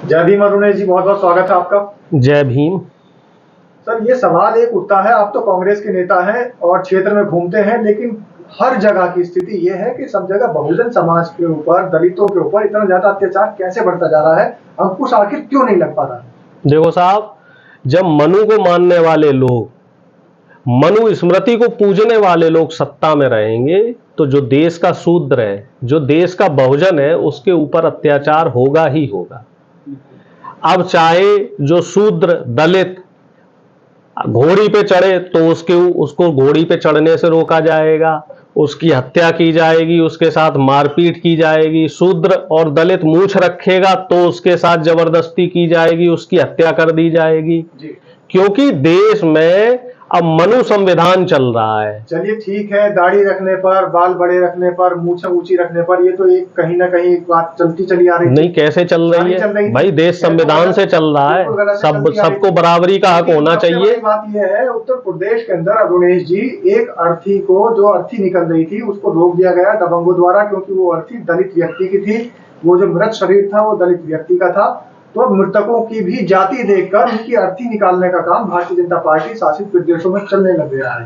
जय भीम अरुणेश जी, बहुत बहुत स्वागत है आपका। जय भीम। सर, ये सवाल एक उठता है, आप तो कांग्रेस के नेता हैं और क्षेत्र में घूमते हैं, लेकिन हर जगह की स्थिति ये है कि सब जगह बहुजन समाज के ऊपर, दलितों के ऊपर इतना ज्यादा अत्याचार कैसे बढ़ता जा रहा है? अंकुश आखिर क्यों नहीं लग पा रहा है? देखो साहब, जब मनु को मानने वाले लोग, मनु स्मृति को पूजने वाले लोग सत्ता में रहेंगे तो जो देश का शूद्र है, जो देश का बहुजन है, उसके ऊपर अत्याचार होगा ही होगा। अब चाहे जो शूद्र दलित घोड़ी पे चढ़े तो उसको घोड़ी पे चढ़ने से रोका जाएगा, उसकी हत्या की जाएगी, उसके साथ मारपीट की जाएगी। शूद्र और दलित मूछ रखेगा तो उसके साथ जबरदस्ती की जाएगी, उसकी हत्या कर दी जाएगी। क्योंकि देश में अब मनु संविधान चल रहा है। चलिए ठीक है, दाढ़ी रखने पर, बाल बड़े रखने पर, मूछें ऊंची रखने पर, ये तो एक कहीं ना कहीं बात चलती चली आ रही है। नहीं, कैसे चल रही है भाई? देश संविधान से चल रहा है, सबको बराबरी का हक होना चाहिए। बात यह है, उत्तर प्रदेश के अंदर अरुणेश जी, एक अर्थी को, जो अर्थी निकल रही थी, उसको रोक दिया गया दबंगों द्वारा, क्योंकि वो अर्थी दलित व्यक्ति की थी। वो जो मृत शरीर था वो दलित व्यक्ति का था। तो मृतकों की भी जाति देखकर उनकी अर्थी निकालने का काम भारतीय जनता पार्टी शासित प्रदेशों में चलने लग गया है।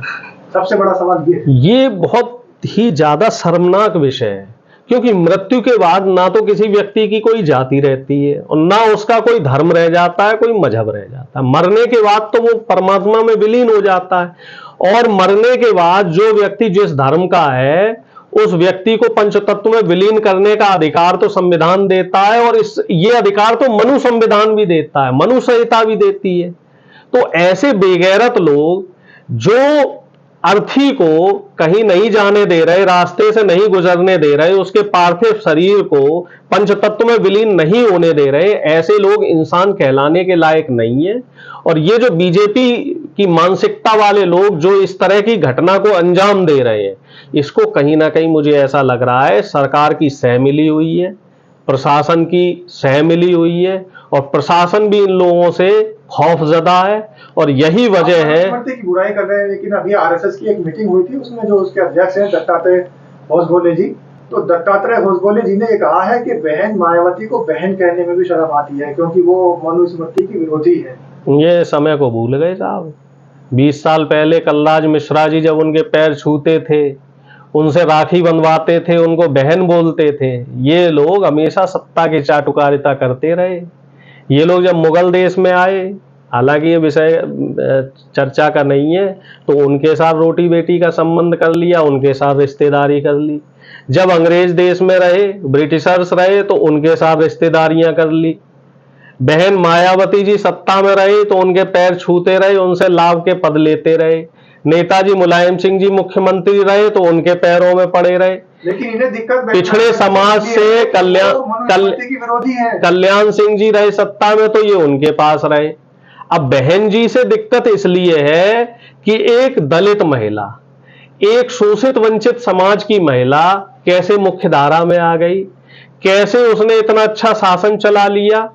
सबसे बड़ा सवाल ये बहुत ही ज्यादा शर्मनाक विषय है, क्योंकि मृत्यु के बाद ना तो किसी व्यक्ति की कोई जाति रहती है और ना उसका कोई धर्म रह जाता है, कोई मजहब रह जाता है। मरने के बाद तो वो परमात्मा में विलीन हो जाता है। और मरने के बाद जो व्यक्ति जिस धर्म का है, उस व्यक्ति को पंचतत्व में विलीन करने का अधिकार तो संविधान देता है, और ये अधिकार तो मनु संविधान भी देता है, मनु संहिता भी देती है। तो ऐसे बेगैरत लोग जो अर्थी को कहीं नहीं जाने दे रहे, रास्ते से नहीं गुजरने दे रहे, उसके पार्थिव शरीर को पंचतत्व में विलीन नहीं होने दे रहे, ऐसे लोग इंसान कहलाने के लायक नहीं है। और ये जो बीजेपी की मानसिकता वाले लोग जो इस तरह की घटना को अंजाम दे रहे हैं, इसको कहीं ना कहीं मुझे ऐसा लग रहा है सरकार की सह मिली हुई है, प्रशासन की सह मिली हुई है, और प्रशासन भी इन लोगों से खौफजदा है। और यही वजह है की बुराई कर रहे हैं, लेकिन अभी आरएसएस की एक मीटिंग हुई थी, उसमें जो उसके अध्यक्ष हैं दत्तात्रेय होसबोले जी, तो दत्तात्रेय होसबोले जी ने ये कहा है कि बहन मायावती को बहन कहने में भी शर्म आती है, क्योंकि वो मनुस्मृति की विरोधी है। ये समय को भूल गए साहब। 20 साल पहले कलराज मिश्रा जी जब उनके पैर छूते थे, उनसे राखी बंधवाते थे, उनको बहन बोलते थे। ये लोग हमेशा सत्ता की चाटुकारिता करते रहे। ये लोग जब मुगल देश में आए, हालांकि ये विषय चर्चा का नहीं है, तो उनके साथ रोटी बेटी का संबंध कर लिया, उनके साथ रिश्तेदारी कर ली। जब अंग्रेज देश में रहे, ब्रिटिशर्स रहे, तो उनके साथ रिश्तेदारियां कर ली। बहन मायावती जी सत्ता में रहे तो उनके पैर छूते रहे, उनसे लाभ के पद लेते रहे। नेताजी मुलायम सिंह जी मुख्यमंत्री रहे तो उनके पैरों में पड़े रहे। लेकिन इन्हें दिक्कत पिछड़े समाज से कल्याण सिंह जी रहे सत्ता में तो ये उनके पास रहे। अब बहन जी से दिक्कत इसलिए है कि एक दलित महिला, एक शोषित वंचित समाज की महिला कैसे मुख्यधारा में आ गई, कैसे उसने इतना अच्छा शासन चला लिया।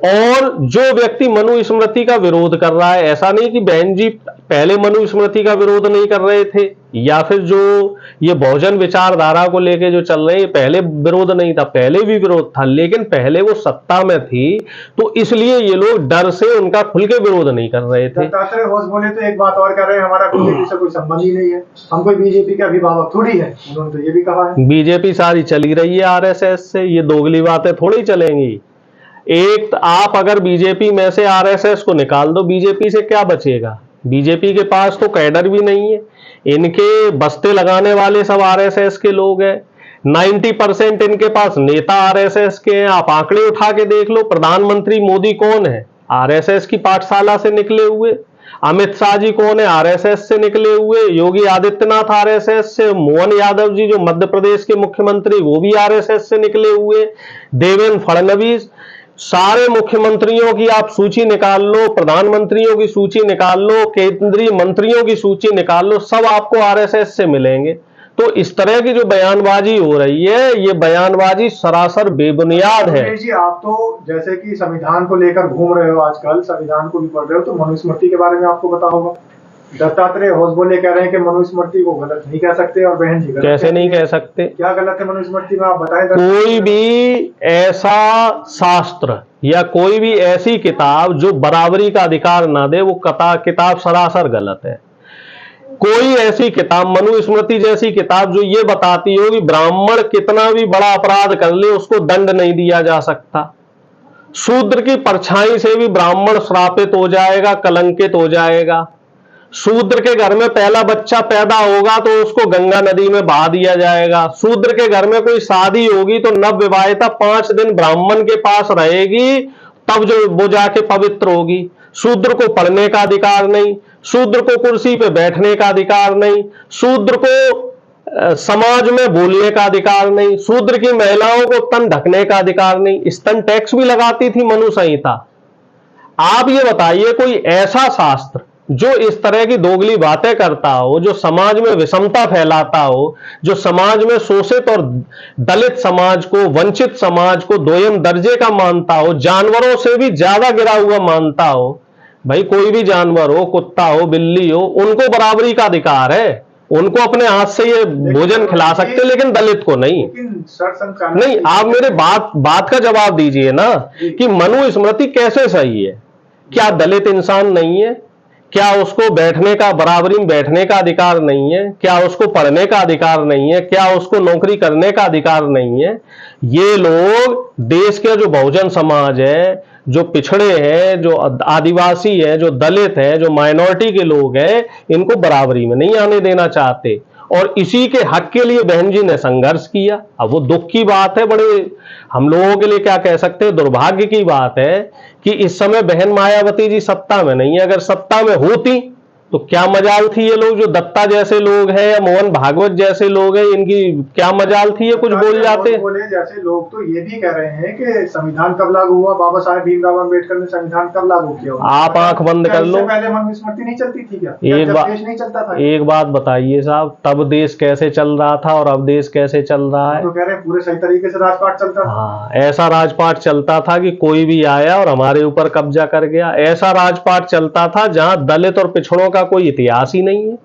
और जो व्यक्ति मनुस्मृति का विरोध कर रहा है, ऐसा नहीं कि बहन जी पहले मनुस्मृति का विरोध नहीं कर रहे थे, या फिर जो ये बहुजन विचारधारा को लेके जो चल रहे हैं, पहले विरोध नहीं था, पहले भी विरोध था, लेकिन पहले वो सत्ता में थी तो इसलिए ये लोग डर से उनका खुल के विरोध नहीं कर रहे थे। दत्तात्रेय होसबोले तो एक बात और कर रहे हैं, हमारा बीजेपी से कोई संबंध ही नहीं है, हम कोई बीजेपी के अभिभावक थोड़ी है, उन्होंने तो ये भी कहा है। बीजेपी सारी चली रही है आरएसएस से, ये दोगली बातें थोड़ी चलेंगी। एक आप अगर बीजेपी में से आरएसएस को निकाल दो, बीजेपी से क्या बचेगा? बीजेपी के पास तो कैडर भी नहीं है, इनके बस्ते लगाने वाले सब आरएसएस के लोग हैं। 90% इनके पास नेता आरएसएस के हैं। आप आंकड़े उठा के देख लो, प्रधानमंत्री मोदी कौन है? आरएसएस की पाठशाला से निकले हुए। अमित शाह जी कौन है? आरएसएस से निकले हुए। योगी आदित्यनाथ आरएसएस से। मोहन यादव जी जो मध्य प्रदेश के मुख्यमंत्री, वो भी आरएसएस से निकले हुए। देवेंद्र फडणवीस, सारे मुख्यमंत्रियों की आप सूची निकाल लो, प्रधानमंत्रियों की सूची निकाल लो, केंद्रीय मंत्रियों की सूची निकाल लो, सब आपको आरएसएस से मिलेंगे। तो इस तरह की जो बयानबाजी हो रही है, ये बयानबाजी सरासर बेबुनियाद है। जी, आप तो जैसे कि संविधान को लेकर घूम रहे हो आजकल, संविधान को भी पढ़ रहे हो, तो मनुस्मृति के बारे में आपको पता होगा। दत्तात्रेय होसबोले कह रहे हैं कि मनुस्मृति को गलत नहीं कह सकते और बहन जी गलत कैसे नहीं कह सकते? क्या गलत है मनुस्मृति में, आप बताएं। कोई भी ऐसा शास्त्र या कोई भी ऐसी किताब जो बराबरी का अधिकार ना दे, वो किताब सरासर गलत है। कोई ऐसी किताब, मनुस्मृति जैसी किताब जो ये बताती हो कि ब्राह्मण कितना भी बड़ा अपराध कर ले उसको दंड नहीं दिया जा सकता, शूद्र की परछाई से भी ब्राह्मण श्रापित हो जाएगा, कलंकित हो जाएगा, शूद्र के घर में पहला बच्चा पैदा होगा तो उसको गंगा नदी में बहा दिया जाएगा, शूद्र के घर में कोई शादी होगी तो नवविवाहिता 5 दिन ब्राह्मण के पास रहेगी, तब जो वो जाके पवित्र होगी। शूद्र को पढ़ने का अधिकार नहीं, शूद्र को कुर्सी पे बैठने का अधिकार नहीं, शूद्र को समाज में बोलने का अधिकार नहीं, शूद्र की महिलाओं को तन ढकने का अधिकार नहीं। स्तन टैक्स भी लगाती थी मनु संहिता। आप ये बताइए कोई ऐसा शास्त्र जो इस तरह की दोगली बातें करता हो, जो समाज में विषमता फैलाता हो, जो समाज में शोषित और दलित समाज को, वंचित समाज को दोयम दर्जे का मानता हो, जानवरों से भी ज्यादा गिरा हुआ मानता हो। भाई कोई भी जानवर हो, कुत्ता हो, बिल्ली हो, उनको बराबरी का अधिकार है, उनको अपने हाथ से ये भोजन खिला सकते, लेकिन दलित को नहीं। नहीं, आप मेरे बात का जवाब दीजिए ना कि मनुस्मृति कैसे सही है? क्या दलित इंसान नहीं है? क्या उसको बैठने का, बराबरी में बैठने का अधिकार नहीं है? क्या उसको पढ़ने का अधिकार नहीं है? क्या उसको नौकरी करने का अधिकार नहीं है? ये लोग देश के जो बहुजन समाज है, जो पिछड़े हैं, जो आदिवासी है, जो दलित है, जो माइनॉरिटी के लोग हैं, इनको बराबरी में नहीं आने देना चाहते, और इसी के हक के लिए बहन जी ने संघर्ष किया। अब वो दुख की बात है, बड़े हम लोगों के लिए क्या कह सकते हैं, दुर्भाग्य की बात है कि इस समय बहन मायावती जी सत्ता में नहीं है। अगर सत्ता में होती तो क्या मजाल थी ये लोग, जो दत्ता जैसे लोग हैं या मोहन भागवत जैसे लोग हैं, इनकी क्या मजाल थी ये कुछ बोल जाते। बोले जैसे लोग तो ये भी कह रहे हैं कि संविधान कब लागू हुआ, बाबा साहेब भीमराव अम्बेडकर ने संविधान कब लागू किया? आप आंख बंद कर लो, पहले मनुस्मृति नहीं चलती थी क्या? देश नहीं चलता था? एक बात बताइए साहब, तब देश कैसे चल रहा था और अब देश कैसे चल रहा है? तो कह रहे हैं पूरे सही तरीके से राजपाट चलता था। हाँ, ऐसा राजपाट चलता था कि कोई भी आया और हमारे ऊपर कब्जा कर गया। ऐसा राजपाट चलता था जहां दलित और पिछड़ों का कोई इतिहास ही नहीं है।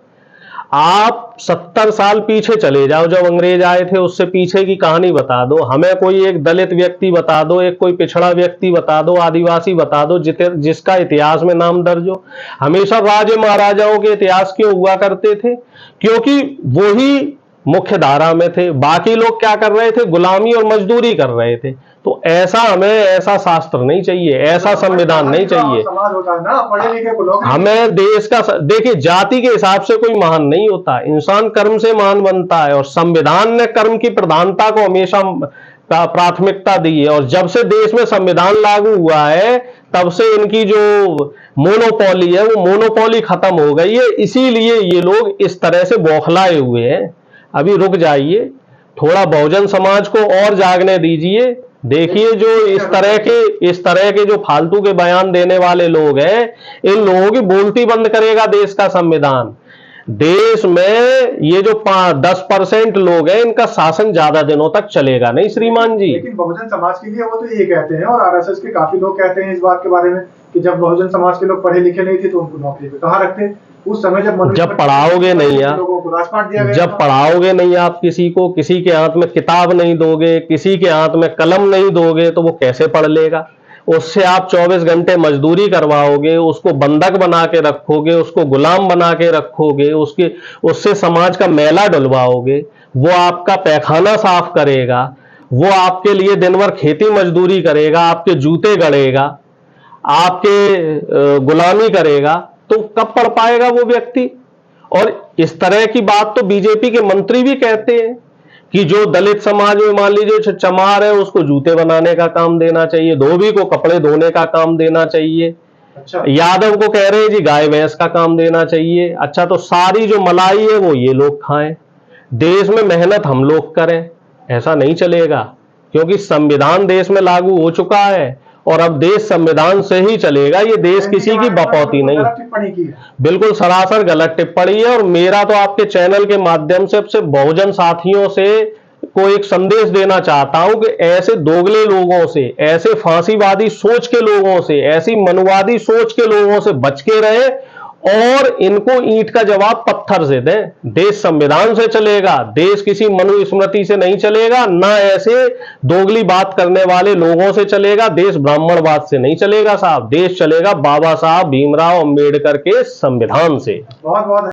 आप 70 साल पीछे चले जाओ, जब अंग्रेज आए थे उससे पीछे की कहानी बता दो हमें, कोई एक दलित व्यक्ति बता दो, एक कोई पिछड़ा व्यक्ति बता दो, आदिवासी बता दो जिसका इतिहास में नाम दर्ज हो। हमेशा राजे महाराजाओं के इतिहास क्यों हुआ करते थे? क्योंकि वो ही मुख्य धारा में थे, बाकी लोग क्या कर रहे थे? गुलामी और मजदूरी कर रहे थे। तो ऐसा हमें ऐसा शास्त्र नहीं चाहिए, ऐसा संविधान नहीं चाहिए। समाज होता है ना, पढ़े लिखे को लोग। हमें देश का, देखिए जाति के हिसाब से कोई महान नहीं होता, इंसान कर्म से महान बनता है, और संविधान ने कर्म की प्रधानता को हमेशा प्राथमिकता दी है। और जब से देश में संविधान लागू हुआ है तब से इनकी जो मोनोपोली है वो मोनोपोली खत्म हो गई है। इसीलिए ये लोग इस तरह से बौखलाए हुए हैं। अभी रुक जाइए, थोड़ा बहुजन समाज को और जागने दीजिए। देखिए जो इस तरह के जो फालतू के बयान देने वाले लोग हैं, इन लोगों की बोलती बंद करेगा देश का संविधान। देश में ये जो 10% लोग हैं, इनका शासन ज्यादा दिनों तक चलेगा नहीं श्रीमान जी। लेकिन बहुजन समाज के लिए वो तो ये कहते हैं, और आरएसएस के काफी लोग कहते हैं इस बात के बारे में कि जब बहुजन समाज के लोग पढ़े लिखे नहीं थे तो उनको नौकरी पे कहाँ रखते? उस समय जब पढ़ाओगे नहीं आप, लोगों को राजपाट दिया गया, जब पढ़ाओगे नहीं आप किसी को, किसी के हाथ में किताब नहीं दोगे, किसी के हाथ में कलम नहीं दोगे, तो वो कैसे पढ़ लेगा? उससे आप 24 घंटे मजदूरी करवाओगे, उसको बंधक बना के रखोगे, उसको गुलाम बना के रखोगे, उससे समाज का मैला डुलवाओगे, वो आपका पैखाना साफ करेगा, वो आपके लिए दिन भर खेती मजदूरी करेगा, आपके जूते गड़ेगा, आपके गुलामी करेगा, तो कब पढ़ पाएगा वो व्यक्ति? और इस तरह की बात तो बीजेपी के मंत्री भी कहते हैं कि जो दलित समाज में मान लीजिए चमार है, उसको जूते बनाने का काम देना चाहिए, धोबी को कपड़े धोने का काम देना चाहिए। अच्छा, यादव को कह रहे हैं जी गाय भैंस का काम देना चाहिए। अच्छा, तो सारी जो मलाई है वो ये लोग खाएं, देश में मेहनत हम लोग करें? ऐसा नहीं चलेगा, क्योंकि संविधान देश में लागू हो चुका है और अब देश संविधान से ही चलेगा। ये देश किसी की बपौती नहीं। टिप्पणी की है, बिल्कुल सरासर गलत टिप्पणी है। और मेरा तो आपके चैनल के माध्यम से सबसे बहुजन साथियों से को एक संदेश देना चाहता हूं कि ऐसे दोगले लोगों से, ऐसे फांसीवादी सोच के लोगों से, ऐसी मनुवादी सोच के लोगों से बच के रहे और इनको ईंट का जवाब पत्थर से दें। देश संविधान से चलेगा, देश किसी मनुस्मृति से नहीं चलेगा, ना ऐसे दोगली बात करने वाले लोगों से चलेगा, देश ब्राह्मणवाद से नहीं चलेगा साहब, देश चलेगा बाबा साहब भीमराव अंबेडकर के संविधान से। बहुत बहुत